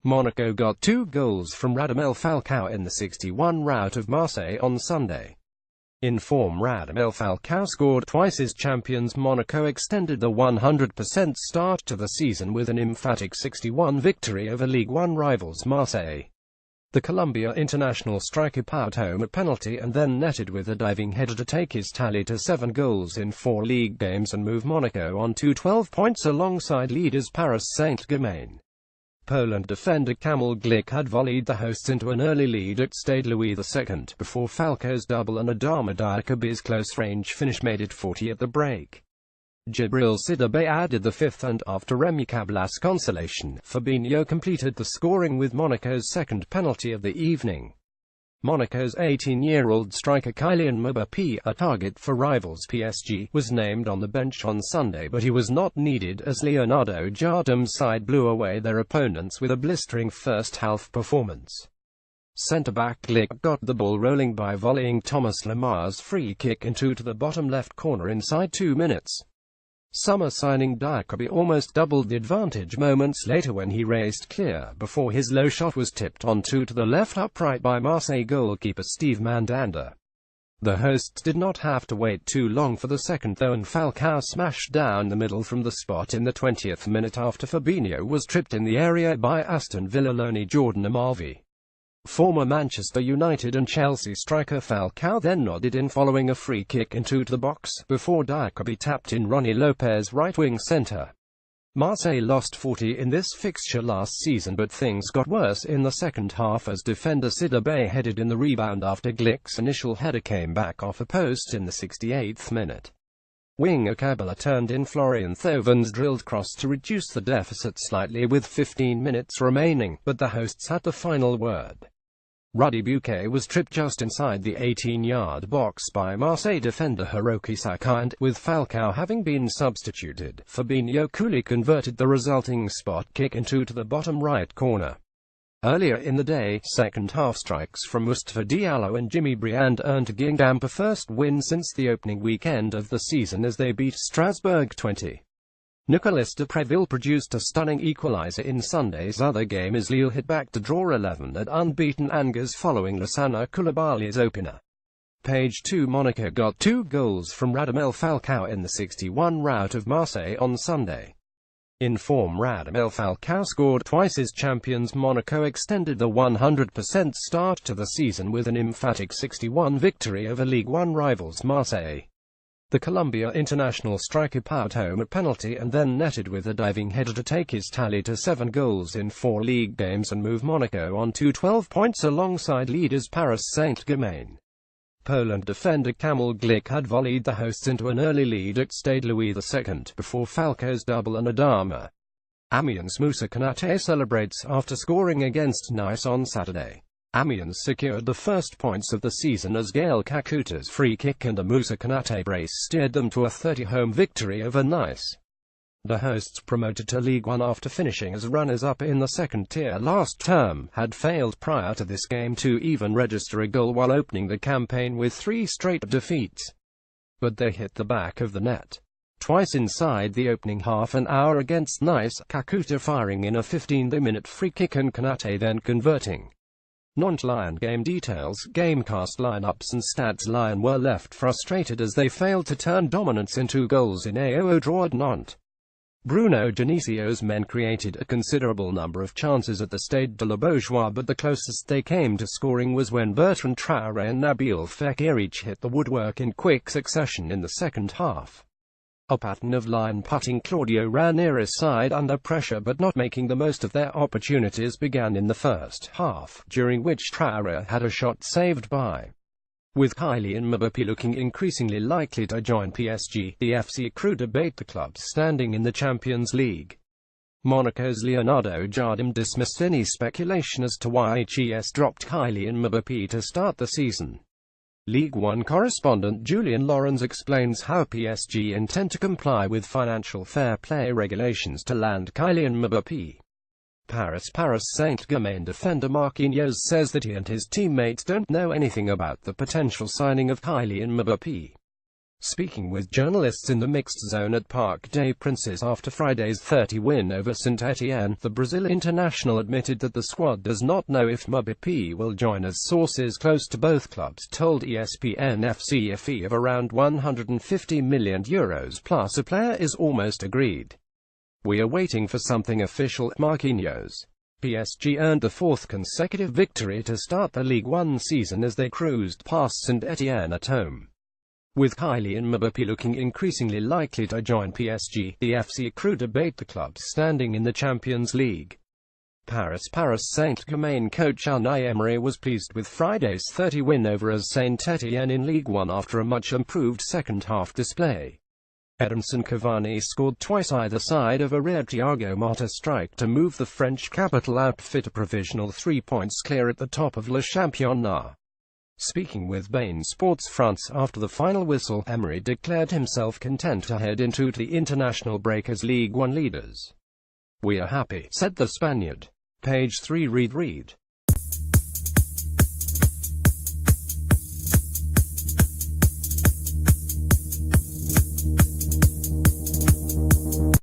Monaco got 2 goals from Radamel Falcao in the 61 rout of Marseille on Sunday. In form, Radamel Falcao scored twice as champions. Monaco extended the 100% start to the season with an emphatic 6-1 victory over Ligue 1 rivals Marseille. The Colombia international striker powered home a penalty and then netted with a diving header to take his tally to 7 goals in 4 league games and move Monaco on to 12 points alongside leaders Paris Saint-Germain. Poland defender Kamil Glik had volleyed the hosts into an early lead at Stade Louis II, before Falcao's double and Adama Diakhaby's close-range finish made it 40 at the break. Djibril Sidibe added the 5th and, after Rémi Cablas' consolation, Fabinho completed the scoring with Monaco's second penalty of the evening. Monaco's 18-year-old striker Kylian Mbappe, a target for rivals PSG, was named on the bench on Sunday, but he was not needed as Leonardo Jardim's side blew away their opponents with a blistering first-half performance. Centre-back Glik got the ball rolling by volleying Thomas Lemar's free kick into the bottom left corner inside 2 minutes. Summer signing Diakhaby almost doubled the advantage moments later when he raced clear before his low shot was tipped onto the left upright by Marseille goalkeeper Steve Mandanda. The hosts did not have to wait too long for the second though, and Falcao smashed down the middle from the spot in the 20th minute after Fabinho was tripped in the area by Aston Villa loanee Jordan Amavi. Former Manchester United and Chelsea striker Falcao then nodded in following a free kick into the box, before Diakhaby tapped in Ronnie Lopez right-wing centre. Marseille lost 40 in this fixture last season, but things got worse in the second half as defender Sidibe headed in the rebound after Glik's initial header came back off a post in the 68th minute. Winger Cabella turned in Florian Thauvon's drilled cross to reduce the deficit slightly with 15 minutes remaining, but the hosts had the final word. Rudi Buquet was tripped just inside the 18-yard box by Marseille defender Hiroki Sakai and, with Falcao having been substituted, Fabinho coolly converted the resulting spot kick into the bottom right corner. Earlier in the day, second-half strikes from Mustafa Diallo and Jimmy Briand earned Guingamp a first win since the opening weekend of the season as they beat Strasbourg 20. Nicolas Depreville produced a stunning equaliser in Sunday's other game as Lille hit back to draw 11 at unbeaten Angers following Lassana Coulibaly's opener. Page 2. Monaco got 2 goals from Radamel Falcao in the 61 rout of Marseille on Sunday. In form, Radamel Falcao scored twice as champions. Monaco extended the 100% start to the season with an emphatic 6-1 victory over Ligue 1 rivals Marseille. The Colombia international striker powered home a penalty and then netted with a diving header to take his tally to 7 goals in 4 league games and move Monaco on to 12 points alongside leaders Paris Saint-Germain. Poland defender Kamil Glik had volleyed the hosts into an early lead at Stade Louis II, before Falcao's double and Adama. Amiens' Moussa Konaté celebrates after scoring against Nice on Saturday. Amiens secured the first points of the season as Gaël Kakuta's free kick and a Moussa Konaté brace steered them to a 30-home victory over Nice. The hosts, promoted to Ligue 1 after finishing as runners-up in the second tier last term, had failed prior to this game to even register a goal while opening the campaign with 3 straight defeats. But they hit the back of the net twice inside the opening half an hour against Nice, Kakuta firing in a 15th-minute free kick and Konaté then converting. Nantes Lyon game details. Gamecast lineups and stats. Lyon were left frustrated as they failed to turn dominance into goals in a 0-0 draw at Nantes. Bruno Genesio's men created a considerable number of chances at the Stade de la Beaujoire, but the closest they came to scoring was when Bertrand Traoré and Nabil Fekir each hit the woodwork in quick succession in the second half. A pattern of line putting Claudio Ranieri's side under pressure but not making the most of their opportunities began in the first half, during which Traoré had a shot saved by. With Kylian Mbappe looking increasingly likely to join PSG, the FC crew debate the club's standing in the Champions League. Monaco's Leonardo Jardim dismissed any speculation as to why HES dropped Kylian Mbappe to start the season. Ligue 1 correspondent Julien Laurens explains how PSG intend to comply with financial fair play regulations to land Kylian Mbappe. Paris Saint-Germain defender Marquinhos says that he and his teammates don't know anything about the potential signing of Kylian Mbappe. Speaking with journalists in the mixed zone at Parc des Princes after Friday's 30 win over Saint-Étienne, the Brazil international admitted that the squad does not know if mbappe will join, as sources close to both clubs told ESPN FC a fee of around €150 million plus a player is almost agreed. "We are waiting for something official." Marquinhos. PSG earned the fourth consecutive victory to start the Ligue 1 season as they cruised past Saint-Étienne at home. With Kylian Mbappe looking increasingly likely to join PSG, the FC crew debate the club's standing in the Champions League. Paris Saint-Germain coach Unai Emery was pleased with Friday's 30 win over Saint-Étienne in Ligue 1 after a much-improved second-half display. Edinson Cavani scored twice either side of a rare Thiago Motta strike to move the French capital outfit a provisional 3 points clear at the top of Le Championnat. Speaking with beIN Sports France after the final whistle, Emery declared himself content to head into the international break as Ligue 1 leaders. "We are happy," said the Spaniard. Page 3 Read